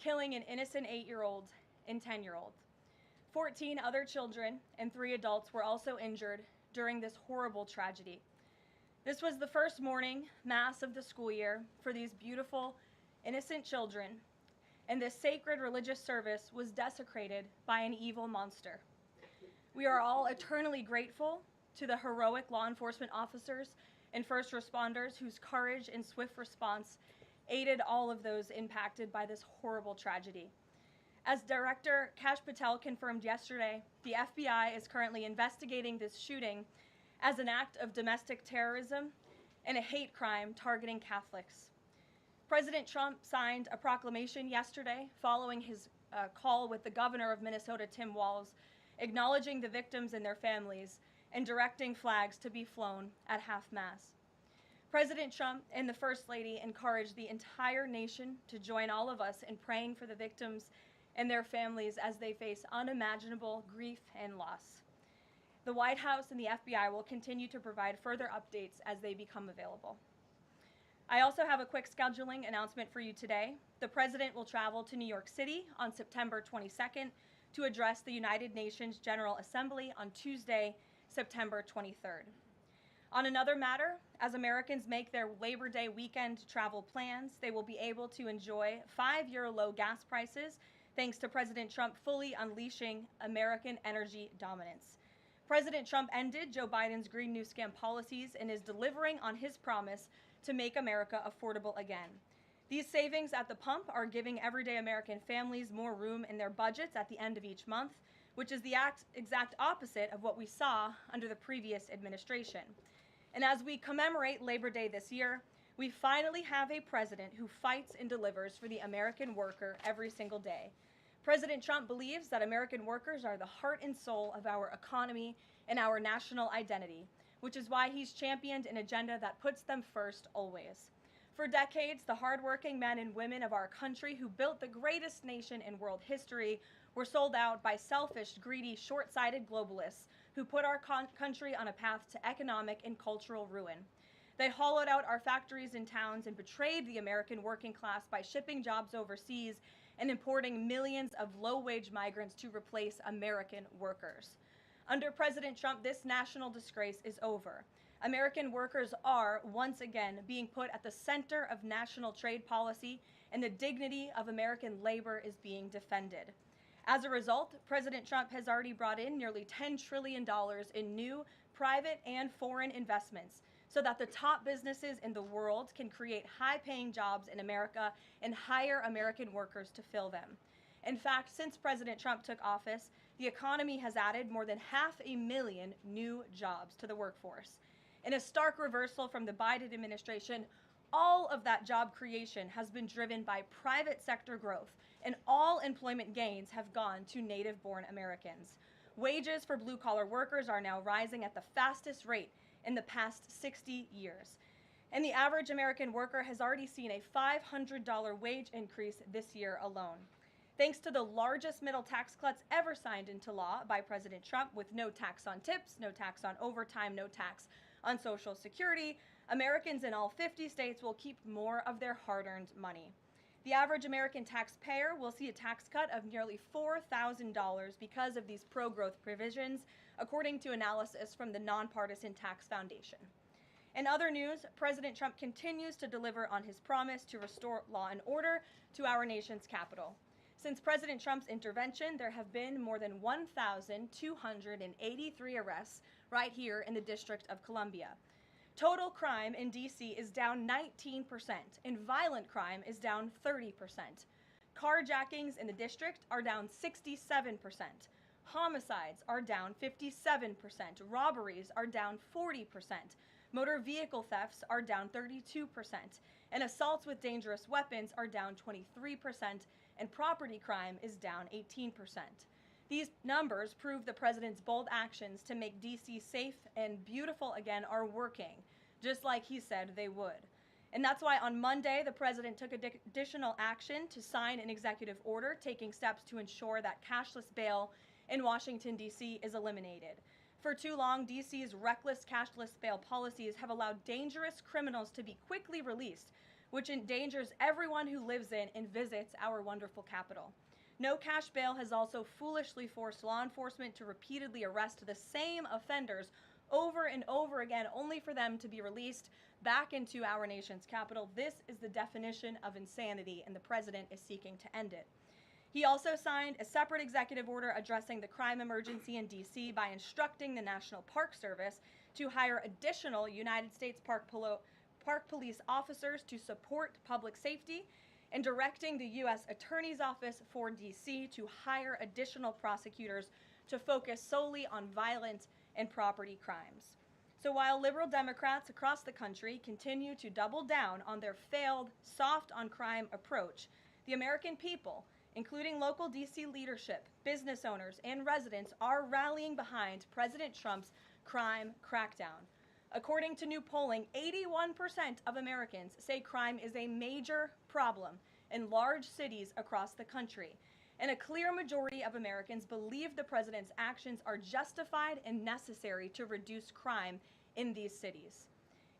killing an innocent 8-year-old and 10-year-old. 14 other children and 3 adults were also injured during this horrible tragedy. This was the first morning mass of the school year for these beautiful, innocent children, and this sacred religious service was desecrated by an evil monster. We are all eternally grateful to the heroic law enforcement officers and first responders whose courage and swift response aided all of those impacted by this horrible tragedy. As Director Kash Patel confirmed yesterday, the FBI is currently investigating this shooting as an act of domestic terrorism and a hate crime targeting Catholics. President Trump signed a proclamation yesterday following his call with the governor of Minnesota, Tim Walz, acknowledging the victims and their families and directing flags to be flown at half-mast. President Trump and the First Lady encouraged the entire nation to join all of us in praying for the victims and their families as they face unimaginable grief and loss. The White House and the FBI will continue to provide further updates as they become available. I also have a quick scheduling announcement for you today. The President will travel to New York City on September 22nd to address the United Nations General Assembly on Tuesday, September 23rd. On another matter, as Americans make their Labor Day weekend travel plans, they will be able to enjoy 5-year low gas prices thanks to President Trump fully unleashing American energy dominance. President Trump ended Joe Biden's Green New Scam policies and is delivering on his promise to make America affordable again. These savings at the pump are giving everyday American families more room in their budgets at the end of each month, which is the exact opposite of what we saw under the previous administration. And as we commemorate Labor Day this year, we finally have a president who fights and delivers for the American worker every single day. President Trump believes that American workers are the heart and soul of our economy and our national identity, which is why he's championed an agenda that puts them first always. For decades, the hardworking men and women of our country who built the greatest nation in world history were sold out by selfish, greedy, short-sighted globalists who put our country on a path to economic and cultural ruin. They hollowed out our factories and towns and betrayed the American working class by shipping jobs overseas and importing millions of low-wage migrants to replace American workers. Under President Trump, this national disgrace is over. American workers are, once again, being put at the center of national trade policy, and the dignity of American labor is being defended. As a result, President Trump has already brought in nearly $10 trillion in new private and foreign investments so that the top businesses in the world can create high-paying jobs in America and hire American workers to fill them. In fact, since President Trump took office, the economy has added more than 500,000 new jobs to the workforce. In a stark reversal from the Biden administration, all of that job creation has been driven by private sector growth, and all employment gains have gone to native-born Americans. Wages for blue-collar workers are now rising at the fastest rate in the past 60 years. And the average American worker has already seen a $500 wage increase this year alone. Thanks to the largest middle tax cuts ever signed into law by President Trump, with no tax on tips, no tax on overtime, no tax on Social Security, Americans in all 50 states will keep more of their hard-earned money. The average American taxpayer will see a tax cut of nearly $4,000 because of these pro-growth provisions, according to analysis from the Nonpartisan Tax Foundation. In other news, President Trump continues to deliver on his promise to restore law and order to our nation's capital. Since President Trump's intervention, there have been more than 1,283 arrests right here in the District of Columbia. Total crime in D.C. is down 19%, and violent crime is down 30%. Carjackings in the district are down 67%. Homicides are down 57%. Robberies are down 40%. Motor vehicle thefts are down 32%. And assaults with dangerous weapons are down 23%. And property crime is down 18%. These numbers prove the president's bold actions to make D.C. safe and beautiful again are working, just like he said they would. And that's why on Monday, the president took additional action to sign an executive order taking steps to ensure that cashless bail in Washington, D.C. is eliminated. For too long, D.C.'s reckless cashless bail policies have allowed dangerous criminals to be quickly released which endangers everyone who lives in and visits our wonderful capital. No cash bail has also foolishly forced law enforcement to repeatedly arrest the same offenders over and over again, only for them to be released back into our nation's capital. This is the definition of insanity, and the president is seeking to end it. He also signed a separate executive order addressing the crime emergency in D.C. by instructing the National Park Service to hire additional United States Park Police officers to support public safety, and directing the U.S. Attorney's Office for D.C. to hire additional prosecutors to focus solely on violent and property crimes. So while liberal Democrats across the country continue to double down on their failed soft on crime approach, the American people, including local D.C. leadership, business owners, and residents, are rallying behind President Trump's crime crackdown. According to new polling, 81% of Americans say crime is a major problem in large cities across the country, and a clear majority of Americans believe the president's actions are justified and necessary to reduce crime in these cities.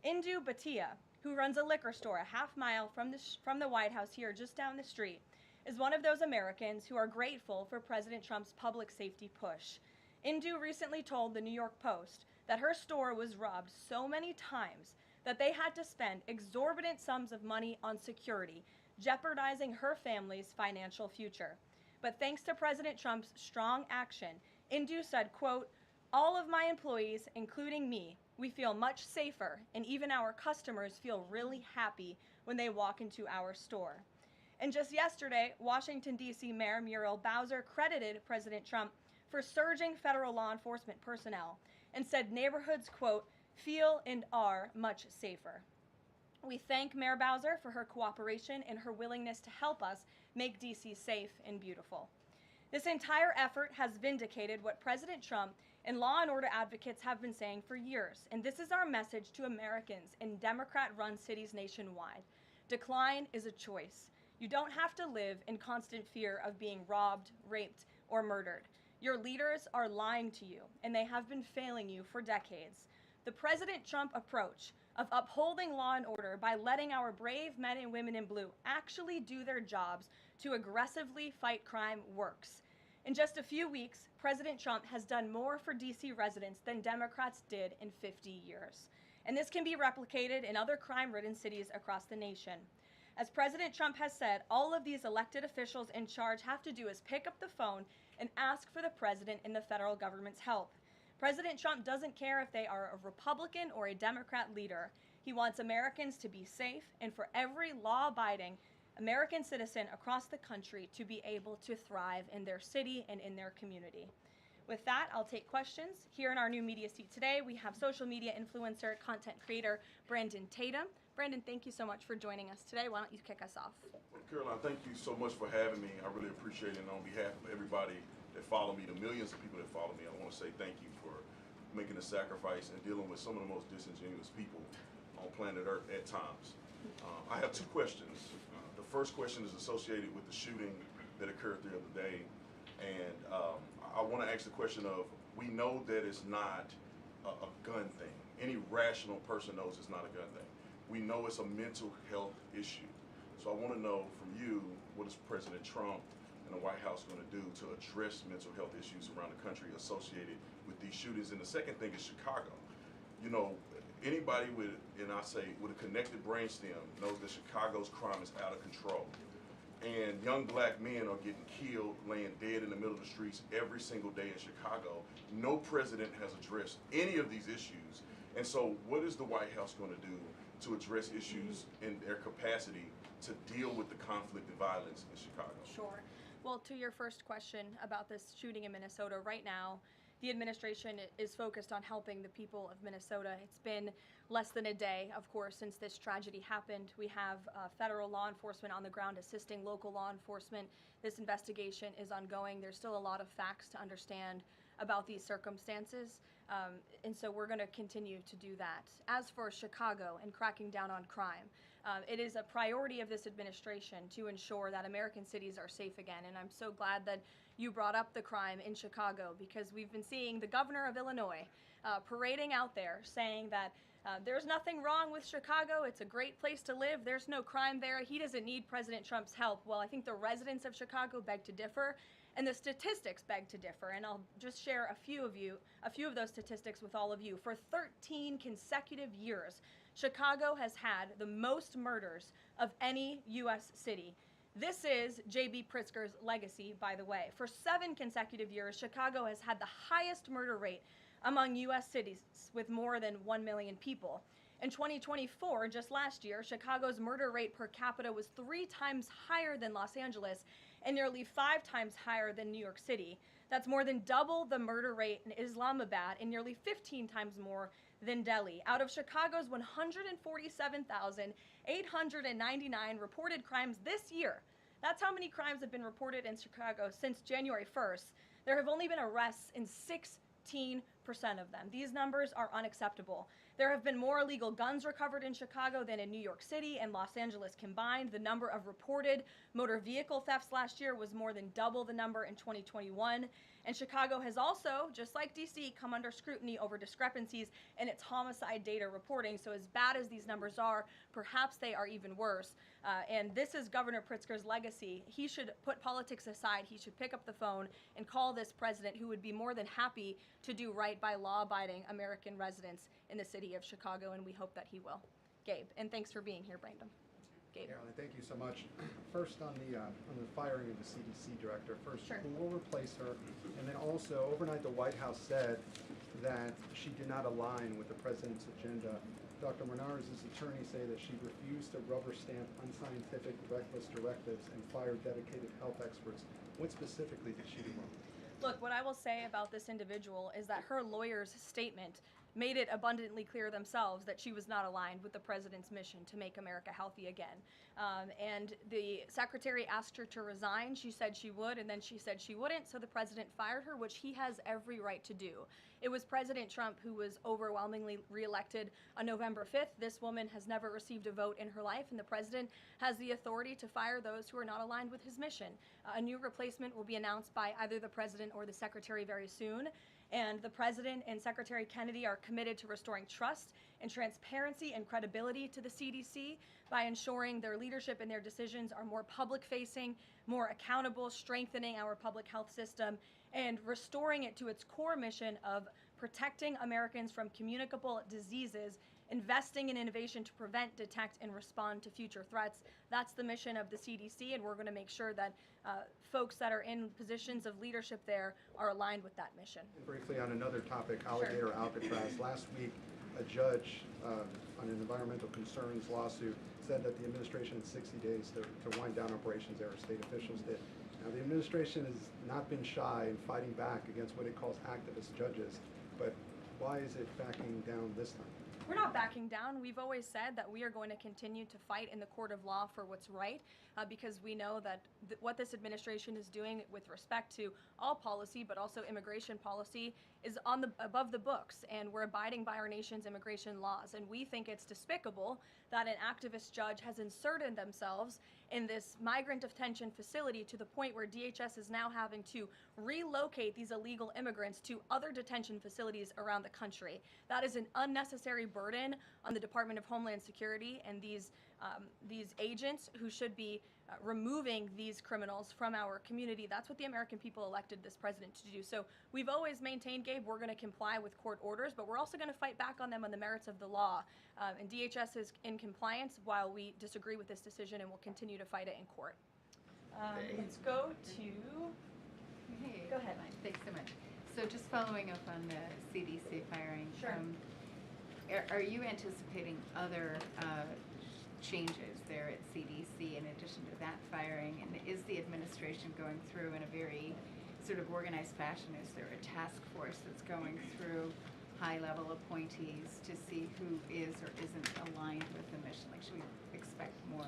Indu Bhatia, who runs a liquor store a half mile from the White House here just down the street, is one of those Americans who are grateful for President Trump's public safety push. Indu recently told the New York Post that her store was robbed so many times that they had to spend exorbitant sums of money on security, jeopardizing her family's financial future. But thanks to President Trump's strong action, Indu said, quote, "All of my employees, including me, we feel much safer, and even our customers feel really happy when they walk into our store." And just yesterday, Washington, D.C. Mayor Muriel Bowser credited President Trump for surging federal law enforcement personnel and said neighborhoods, quote, "feel and are much safer." We thank Mayor Bowser for her cooperation and her willingness to help us make D.C. safe and beautiful. This entire effort has vindicated what President Trump and law and order advocates have been saying for years, and this is our message to Americans in Democrat-run cities nationwide. Decline is a choice. You don't have to live in constant fear of being robbed, raped, or murdered. Your leaders are lying to you, and they have been failing you for decades. The President Trump approach of upholding law and order by letting our brave men and women in blue actually do their jobs to aggressively fight crime works. In just a few weeks, President Trump has done more for D.C. residents than Democrats did in 50 years. And this can be replicated in other crime-ridden cities across the nation. As President Trump has said, all of these elected officials in charge have to do is pick up the phone and ask for the president and the federal government's help. President Trump doesn't care if they are a Republican or a Democrat leader. He wants Americans to be safe and for every law-abiding American citizen across the country to be able to thrive in their city and in their community. With that, I'll take questions. Here in our new media seat today, we have social media influencer, content creator, Brandon Tatum. Brandon, thank you so much for joining us today. Why don't you kick us off? Karoline, thank you so much for having me. I really appreciate it. And on behalf of everybody that follow me, the millions of people that follow me, I want to say thank you for making the sacrifice and dealing with some of the most disingenuous people on planet Earth at times. I have two questions. The first question is associated with the shooting that occurred the other day. And I want to ask the question of, we know that it's not a gun thing. Any rational person knows it's not a gun thing. We know it's a mental health issue. So I want to know from you, what is President Trump and the White House going to do to address mental health issues around the country associated with these shootings? And the second thing is Chicago. You know, anybody with, and I say, with a connected brainstem knows that Chicago's crime is out of control. And young black men are getting killed, laying dead in the middle of the streets every single day in Chicago. No president has addressed any of these issues. And so what is the White House going to do to address issues in their capacity to deal with the conflict and violence in Chicago? Sure. Well, to your first question about this shooting in Minnesota, right now, the administration is focused on helping the people of Minnesota. It's been less than a day, of course, since this tragedy happened. We have federal law enforcement on the ground assisting local law enforcement. This investigation is ongoing. There's still a lot of facts to understand about these circumstances, and so we're going to continue to do that. As for Chicago and cracking down on crime, It is a priority of this administration to ensure that American cities are safe again, and I'm so glad that you brought up the crime in Chicago, because we've been seeing the governor of Illinois parading out there saying that there's nothing wrong with Chicago. It's a great place to live. There's no crime there. He doesn't need President Trump's help. Well, I think the residents of Chicago beg to differ, and the statistics beg to differ. And I'll just share a few of those statistics with all of you. For 13 consecutive years, Chicago has had the most murders of any U.S. city. This is J.B. Pritzker's legacy, by the way. For 7 consecutive years, Chicago has had the highest murder rate among U.S. cities with more than 1 million people. In 2024, just last year, Chicago's murder rate per capita was 3 times higher than Los Angeles and nearly 5 times higher than New York City. That's more than double the murder rate in Islamabad and nearly 15 times more than Delhi. Out of Chicago's 147,899 reported crimes this year, that's how many crimes have been reported in Chicago since January 1st. There have only been arrests in 16% of them. These numbers are unacceptable. There have been more illegal guns recovered in Chicago than in New York City and Los Angeles combined. The number of reported motor vehicle thefts last year was more than double the number in 2021. And Chicago has also, just like DC, come under scrutiny over discrepancies in its homicide data reporting. So as bad as these numbers are, perhaps they are even worse. And this is Governor Pritzker's legacy. He should put politics aside. He should pick up the phone and call this president, who would be more than happy to do right by law-abiding American residents in the city of Chicago, and we hope that he will. Gabe, and thanks for being here, Brandon. Gabe. Karoline, thank you so much. First, on the firing of the CDC director, first, Sure. who will replace her? And then also, overnight, the White House said that she did not align with the president's agenda. Dr. Menard's attorneys say that she refused to rubber stamp unscientific, reckless directives and fire dedicated health experts. What specifically did she do wrong? Look, what I will say about this individual is that her lawyer's statement made it abundantly clear themselves that she was not aligned with the president's mission to make America healthy again. And the secretary asked her to resign. She said she would, and then she said she wouldn't, so the president fired her, which he has every right to do. It was President Trump who was overwhelmingly reelected on November 5th. This woman has never received a vote in her life, and the president has the authority to fire those who are not aligned with his mission. A new replacement will be announced by either the president or the secretary very soon. And the president and Secretary Kennedy are committed to restoring trust and transparency and credibility to the CDC by ensuring their leadership and their decisions are more public-facing, more accountable, strengthening our public health system, and restoring it to its core mission of protecting Americans from communicable diseases, investing in innovation to prevent, detect, and respond to future threats. That's the mission of the CDC, and we're going to make sure that folks that are in positions of leadership there are aligned with that mission. And briefly on another topic, alligator Alcatraz. Last week, a judge on an environmental concerns lawsuit said that the administration had 60 days to wind down operations there, state officials did. Now, the administration has not been shy in fighting back against what it calls activist judges, but why is it backing down this time? We're not backing down. We've always said that we are going to continue to fight in the court of law for what's right, because we know that what this administration is doing with respect to all policy, but also immigration policy, is above the books, and we're abiding by our nation's immigration laws. And we think it's despicable that an activist judge has inserted themselves in this migrant detention facility to the point where DHS is now having to relocate these illegal immigrants to other detention facilities around the country. That is an unnecessary burden on the Department of Homeland Security and these agents who should be removing these criminals from our community. That's what the American people elected this president to do. So we've always maintained, Gabe, we're going to comply with court orders, but we're also going to fight back on them on the merits of the law. And DHS is in compliance while we disagree with this decision, and we'll continue to fight it in court. Let's go to... Hey, Go ahead. Thanks so much. So just following up on the CDC firing, Sure. Are you anticipating other changes there at CDC in addition to that firing? And is the administration going through in a very sort of organized fashion? Is there a task force that's going through high-level appointees to see who is or isn't aligned with the mission? Like, should we expect more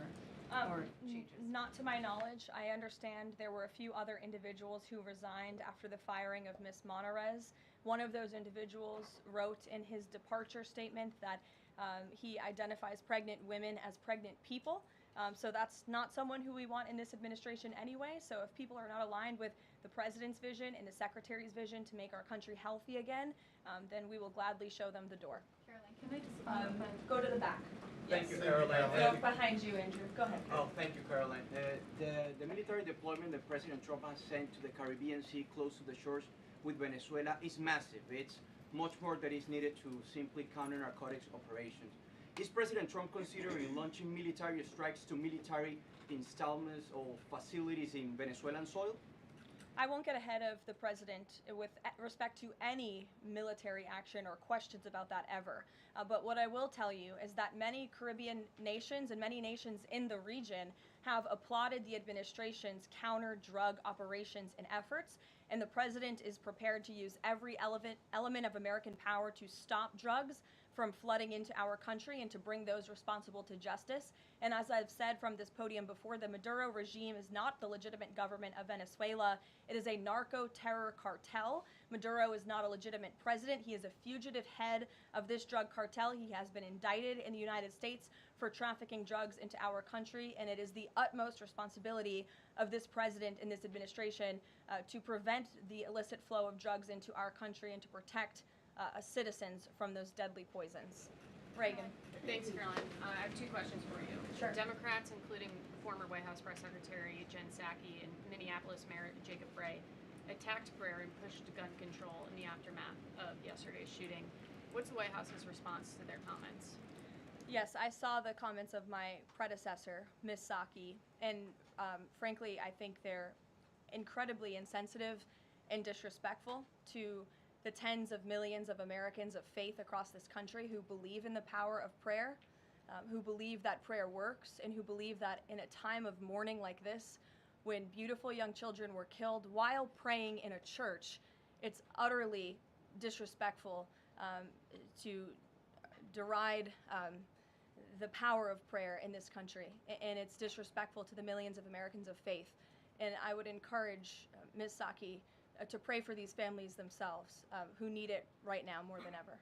changes? Not to my knowledge. I understand there were a few other individuals who resigned after the firing of Ms. Monarez. One of those individuals wrote in his departure statement that He identifies pregnant women as pregnant people. So that's not someone who we want in this administration anyway. So if people are not aligned with the president's vision and the secretary's vision to make our country healthy again, then we will gladly show them the door. Caroline, can I just Go to the back. Thank Yes. you, Caroline. Go behind you, Andrew. Go ahead. Oh, thank you, Caroline. The military deployment that President Trump has sent to the Caribbean Sea close to the shores with Venezuela is massive. It's much more that is needed to simply counter narcotics operations. Is President Trump considering launching military strikes to military installments or facilities in Venezuelan soil? I won't get ahead of the president with respect to any military action or questions about that ever. But what I will tell you is that many Caribbean nations and many nations in the region have applauded the administration's counter-drug operations and efforts, and the president is prepared to use every element of American power to stop drugs from flooding into our country and to bring those responsible to justice. And as I've said from this podium before, the Maduro regime is not the legitimate government of Venezuela. It is a narco-terror cartel. Maduro is not a legitimate president. He is a fugitive head of this drug cartel. He has been indicted in the United States for trafficking drugs into our country, and it is the utmost responsibility of this president and this administration to prevent the illicit flow of drugs into our country and to protect citizens from those deadly poisons. Reagan. Thanks, Caroline. I have two questions for you. Sure. Democrats, including former White House Press Secretary Jen Psaki and Minneapolis Mayor Jacob Frey, attacked prayer and pushed gun control in the aftermath of yesterday's shooting. What's the White House's response to their comments? Yes, I saw the comments of my predecessor, Ms. Psaki, and frankly, I think they're incredibly insensitive and disrespectful to the tens of millions of Americans of faith across this country who believe in the power of prayer, who believe that prayer works, and who believe that in a time of mourning like this, when beautiful young children were killed while praying in a church, it's utterly disrespectful to deride the power of prayer in this country, and it's disrespectful to the millions of Americans of faith. And I would encourage Ms. Psaki to pray for these families themselves who need it right now more than ever.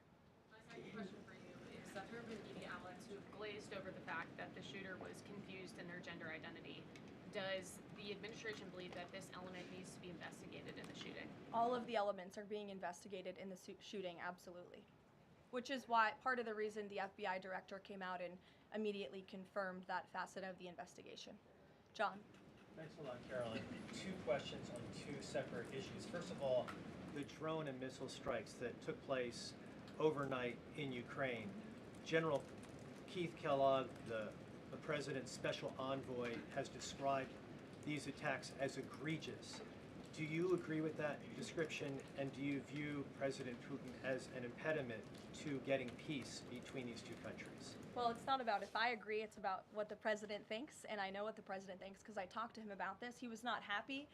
My second question for you is that there have been media outlets who have glazed over the fact that the shooter was confused in their gender identity. Does the administration believe that this element needs to be investigated in the shooting? All of the elements are being investigated in the shooting, absolutely. Which is why part of the reason the FBI director came out and immediately confirmed that facet of the investigation. John. Thanks a lot, Caroline. Two questions on two separate issues. First of all, the drone and missile strikes that took place overnight in Ukraine. General Keith Kellogg, the president's special envoy, has described these attacks as egregious. Do you agree with that description, and do you view President Putin as an impediment to getting peace between these two countries? Well, it's not about if I agree, it's about what the president thinks, and I know what the president thinks because I talked to him about this. He was not happy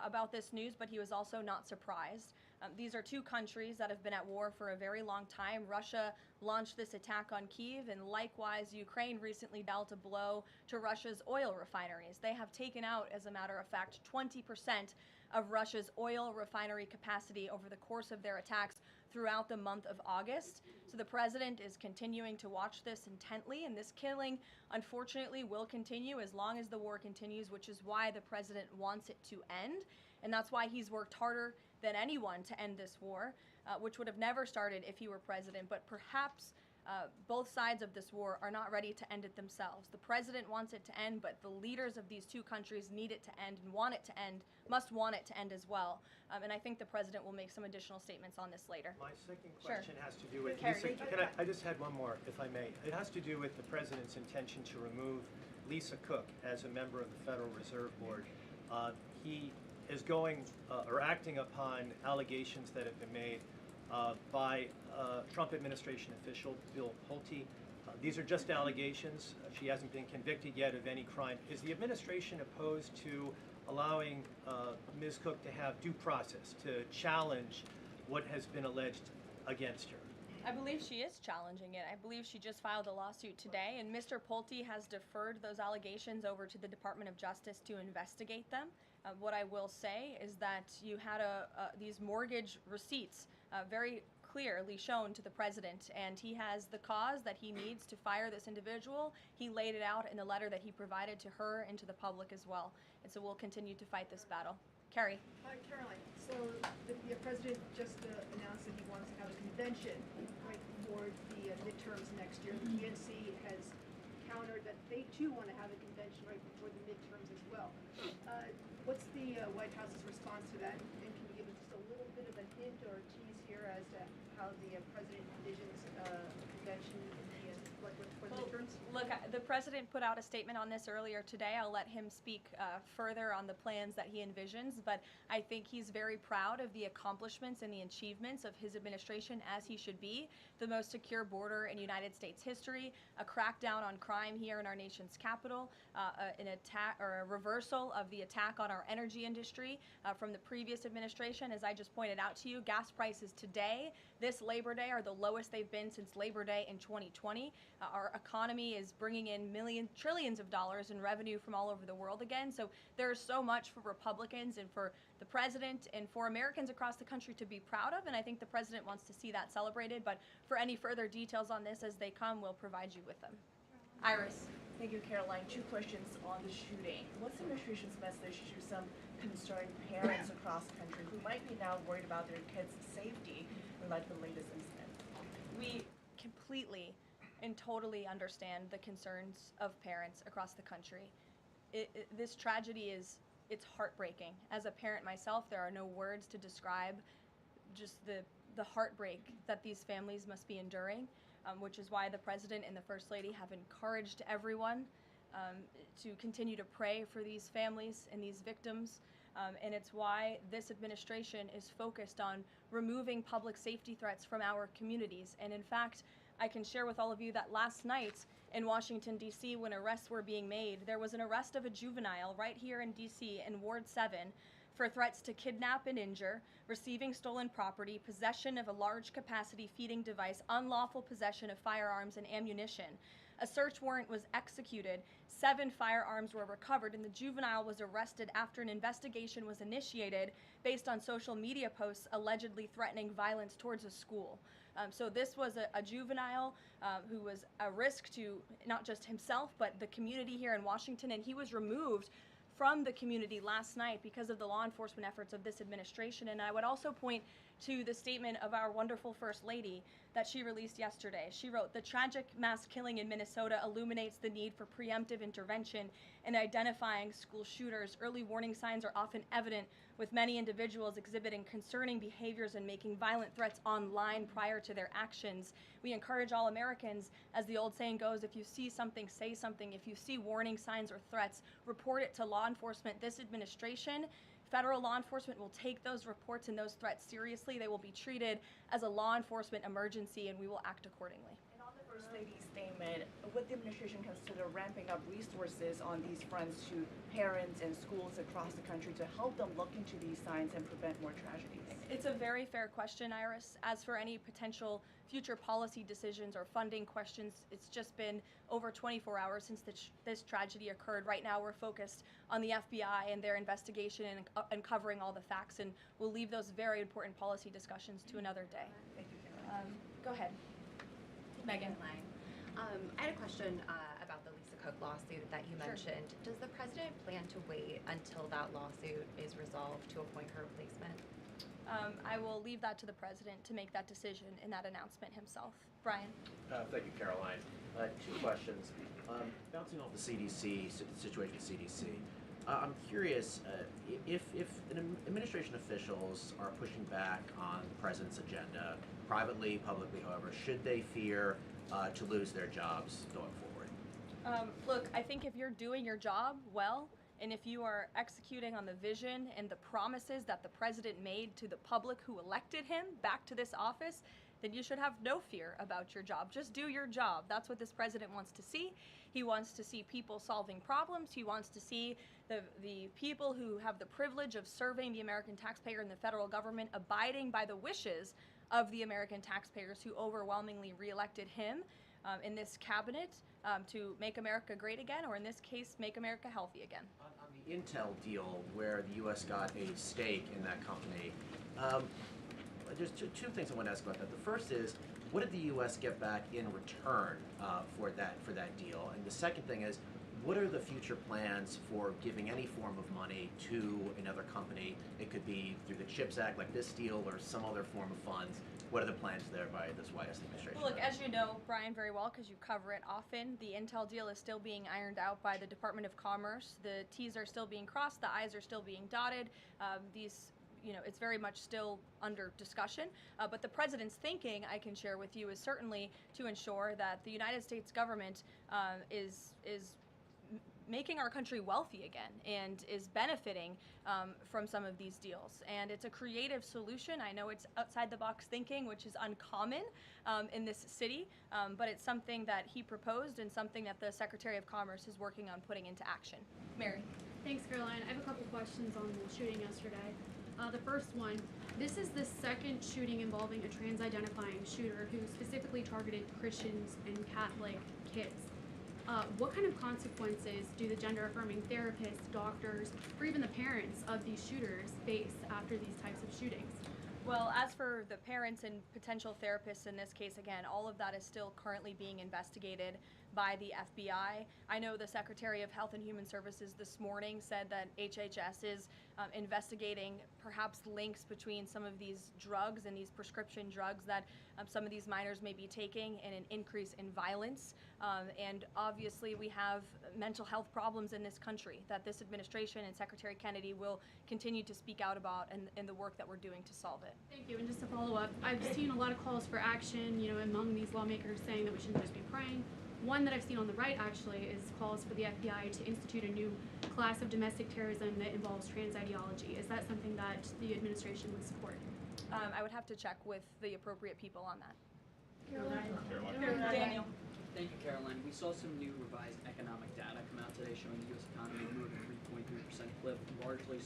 about this news, but he was also not surprised. These are two countries that have been at war for a very long time. Russia launched this attack on Kyiv, and likewise, Ukraine recently dealt a blow to Russia's oil refineries. They have taken out, as a matter of fact, 20% of Russia's oil refinery capacity over the course of their attacks throughout the month of August. So the president is continuing to watch this intently, and this killing, unfortunately, will continue as long as the war continues, which is why the president wants it to end. And that's why he's worked harder than anyone to end this war, which would have never started if he were president. But perhaps both sides of this war are not ready to end it themselves. The president wants it to end, but the leaders of these two countries need it to end and want it to end, must want it to end as well. And I think the president will make some additional statements on this later. My second question has to do with, Carrie. I just had one more, if I may. It has to do with the president's intention to remove Lisa Cook as a member of the Federal Reserve Board. He is going or acting upon allegations that have been made by Trump administration official Bill Pulte. These are just allegations. She hasn't been convicted yet of any crime. Is the administration opposed to allowing Ms. Cook to have due process, to challenge what has been alleged against her? I believe she is challenging it. I believe she just filed a lawsuit today, and Mr. Pulte has deferred those allegations over to the Department of Justice to investigate them. What I will say is that you had these mortgage receipts very clearly shown to the president, and he has the cause that he needs to fire this individual. He laid it out in the letter that he provided to her and to the public as well. And so we'll continue to fight this battle. Carrie. Hi, Caroline. So the president just announced that he wants to have a convention right before the midterms next year. The DNC has countered that they too want to have a convention right before the midterms as well. What's the White House's response to that? And can you give us just a little bit of a hint or a tease here as to how the president envisions convention in the, for the midterms? Look, the president put out a statement on this earlier today. I'll let him speak further on the plans that he envisions, but I think he's very proud of the accomplishments and the achievements of his administration, as he should be. The most secure border in United States history, a crackdown on crime here in our nation's capital, an attack or a reversal of the attack on our energy industry from the previous administration. As I just pointed out to you, gas prices today, this Labor Day, are the lowest they've been since Labor Day in 2020. Our economy is bringing in trillions of dollars in revenue from all over the world again. So there's so much for Republicans and for the president and for Americans across the country to be proud of, and I think the president wants to see that celebrated. But for any further details on this as they come, we'll provide you with them. Iris. Thank you, Caroline. 2 questions on the shooting. What's the administration's message to some concerned parents across the country who might be now worried about their kids' safety in light of the latest incident? We completely and totally understand the concerns of parents across the country. This tragedy it's heartbreaking. As a parent myself, there are no words to describe just the heartbreak that these families must be enduring, which is why the president and the first lady have encouraged everyone to continue to pray for these families and these victims. And it's why this administration is focused on removing public safety threats from our communities. And in fact, I can share with all of you that last night in Washington, D.C., when arrests were being made, there was an arrest of a juvenile right here in D.C. in Ward 7 for threats to kidnap and injure, receiving stolen property, possession of a large capacity feeding device, unlawful possession of firearms and ammunition. A search warrant was executed, 7 firearms were recovered, and the juvenile was arrested after an investigation was initiated based on social media posts allegedly threatening violence towards a school. So this was a juvenile who was a risk to not just himself, but the community here in Washington, and he was removed from the community last night because of the law enforcement efforts of this administration. And I would also point to the statement of our wonderful First Lady that she released yesterday. She wrote, "The tragic mass killing in Minnesota illuminates the need for preemptive intervention in identifying school shooters. Early warning signs are often evident, with many individuals exhibiting concerning behaviors and making violent threats online prior to their actions. We encourage all Americans, as the old saying goes, if you see something, say something. If you see warning signs or threats, report it to law enforcement. This administration, federal law enforcement, will take those reports and those threats seriously. They will be treated as a law enforcement emergency, and we will act accordingly." And on the First Lady's statement, would the administration consider ramping up resources on these fronts to parents and schools across the country to help them look into these signs and prevent more tragedies? It's a very fair question, Iris. As for any potential future policy decisions or funding questions, it's just been over 24 hours since this tragedy occurred. Right now we're focused on the FBI and their investigation and uncovering all the facts, and we'll leave those very important policy discussions to another day. Thank you, Caroline. Go ahead. Megan. I had a question about the Lisa Cook lawsuit that you mentioned. Does the president plan to wait until that lawsuit is resolved to appoint her replacement? I will leave that to the president to make that decision in that announcement himself. Brian. Thank you, Caroline. 2 questions. Bouncing off the CDC, situation at CDC, I'm curious if administration officials are pushing back on the president's agenda, privately, publicly, however, should they fear to lose their jobs going forward? Look, I think if you're doing your job well, and if you are executing on the vision and the promises that the president made to the public who elected him back to this office, then you should have no fear about your job. Just do your job. That's what this president wants to see. He wants to see people solving problems. He wants to see the people who have the privilege of serving the American taxpayer and the federal government abiding by the wishes of the American taxpayers who overwhelmingly reelected him in this cabinet to make America great again, or in this case, make America healthy again. On the Intel deal, where the U.S. got a stake in that company, there's two things I want to ask about that. The first is, what did the U.S. get back in return for that deal? And the second thing is, what are the future plans for giving any form of money to another company? It could be through the CHIPS Act, like this deal, or some other form of funds. What are the plans there by this White House administration? Well, look, as you know, Brian, very well, because you cover it often, the Intel deal is still being ironed out by the Department of Commerce. The T's are still being crossed, the I's are still being dotted. It's very much still under discussion. But the president's thinking, I can share with you, is certainly to ensure that the United States government is making our country wealthy again and is benefiting from some of these deals. And it's a creative solution. I know it's outside the box thinking, which is uncommon in this city, but it's something that he proposed and something that the Secretary of Commerce is working on putting into action. Mary. Thanks, Caroline. I have a couple questions on the shooting yesterday. The first one, this is the second shooting involving a trans-identifying shooter who specifically targeted Christians and Catholic kids. What kind of consequences do the gender-affirming therapists, doctors, or even the parents of these shooters face after these types of shootings? Well, as for the parents and potential therapists in this case, again, all of that is still currently being investigated by the FBI. I know the Secretary of Health and Human Services this morning said that HHS is investigating perhaps links between some of these drugs and these prescription drugs that some of these minors may be taking and an increase in violence. And obviously we have mental health problems in this country that this administration and Secretary Kennedy will continue to speak out about in the work that we're doing to solve it. Thank you. And just to follow up, I've seen a lot of calls for action, among these lawmakers saying that we shouldn't just be praying. One that I've seen on the right actually is calls for the FBI to institute a new class of domestic terrorism that involves trans ideology. Is that something that the administration would support? I would have to check with the appropriate people on that. Caroline. Daniel. Thank you, Caroline. We saw some new revised economic data come out today showing the U.S. economy grew at a 3.3% clip, largely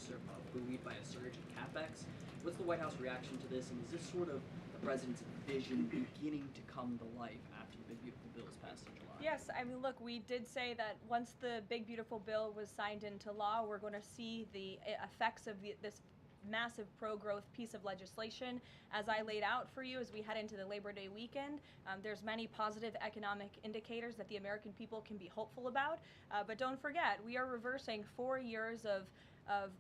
buoyed by a surge in capex. What's the White House reaction to this, and is this sort of the president's vision beginning to come to life after the Big Beautiful Bill was passed in July? Yes, I mean, look, we did say that once the Big Beautiful Bill was signed into law, we're going to see the effects of this massive pro-growth piece of legislation. As I laid out for you as we head into the Labor Day weekend, there's many positive economic indicators that the American people can be hopeful about. But don't forget, we are reversing 4 years of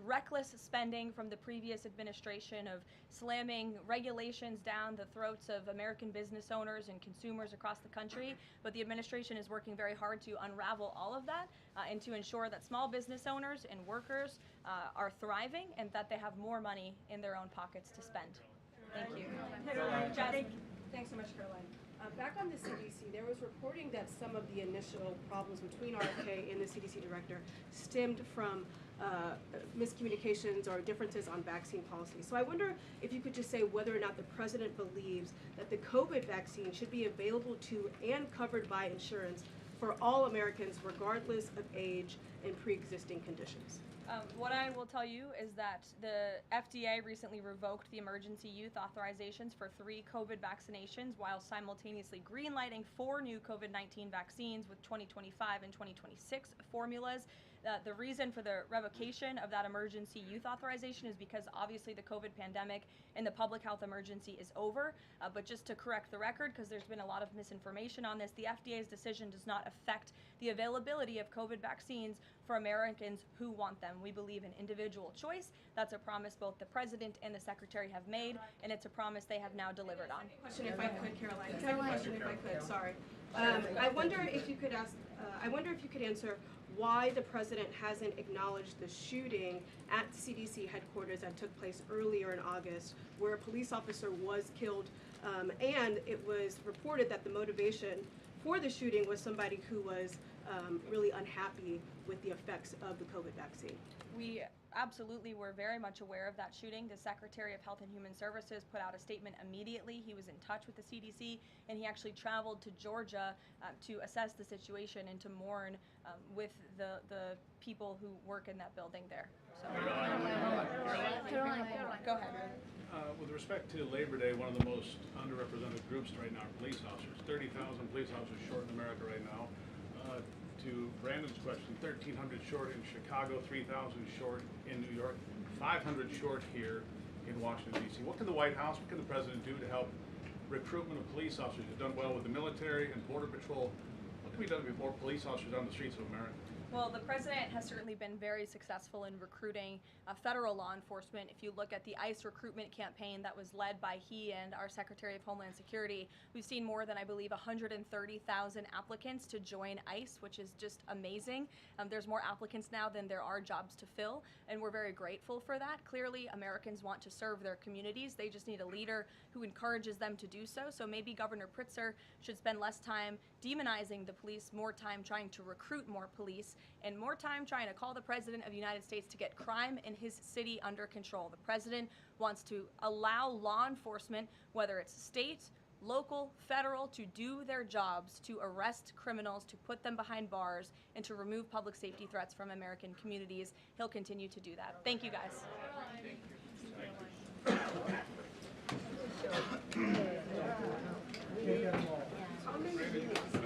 reckless spending from the previous administration, of slamming regulations down the throats of American business owners and consumers across the country. But the administration is working very hard to unravel all of that and to ensure that small business owners and workers are thriving and that they have more money in their own pockets to spend. Thank you. Thanks so much, Caroline. Back on the CDC, there was reporting that some of the initial problems between RFK and the CDC director stemmed from miscommunications or differences on vaccine policy. So I wonder if you could just say whether or not the president believes that the COVID vaccine should be available to and covered by insurance for all Americans, regardless of age and pre-existing conditions. What I will tell you is that the FDA recently revoked the emergency use authorizations for 3 COVID vaccinations while simultaneously greenlighting 4 new COVID-19 vaccines with 2025 and 2026 formulas. The reason for the revocation of that emergency use authorization is because obviously the COVID pandemic and the public health emergency is over. But just to correct the record, because there's been a lot of misinformation on this, the FDA's decision does not affect the availability of COVID vaccines for Americans who want them. We believe in individual choice. That's a promise both the president and the secretary have made, and it's a promise they have now delivered on. Question, if I could, Caroline. Second question, if I could. Sorry. I wonder if you could answer why the president hasn't acknowledged the shooting at CDC headquarters that took place earlier in August, where a police officer was killed, and it was reported that the motivation for the shooting was somebody who was really unhappy with the effects of the COVID vaccine. We absolutely were very much aware of that shooting. The Secretary of Health and Human Services put out a statement immediately. He was in touch with the CDC, and he actually traveled to Georgia to assess the situation and to mourn with the people who work in that building there. So. Caroline. Go ahead. With respect to Labor Day, one of the most underrepresented groups right now are police officers. 30,000 police officers short in America right now. To Brandon's question, 1,300 short in Chicago, 3,000 short in New York, 500 short here in Washington, D.C. What can the White House, what can the President do to help recruitment of police officers? You've done well with the military and Border Patrol. What can be done to get more police officers on the streets of America? Well, the president has certainly been very successful in recruiting federal law enforcement. If you look at the ICE recruitment campaign that was led by he and our Secretary of Homeland Security, we've seen more than, I believe, 130,000 applicants to join ICE, which is just amazing. There's more applicants now than there are jobs to fill, and we're very grateful for that. Clearly, Americans want to serve their communities. They just need a leader who encourages them to do so. So maybe Governor Pritzker should spend less time demonizing the police, more time trying to recruit more police, and more time trying to call the President of the United States to get crime in his city under control. The President wants to allow law enforcement, whether it's state, local, federal, to do their jobs, to arrest criminals, to put them behind bars, and to remove public safety threats from American communities. He'll continue to do that. Thank you, guys. How many meetings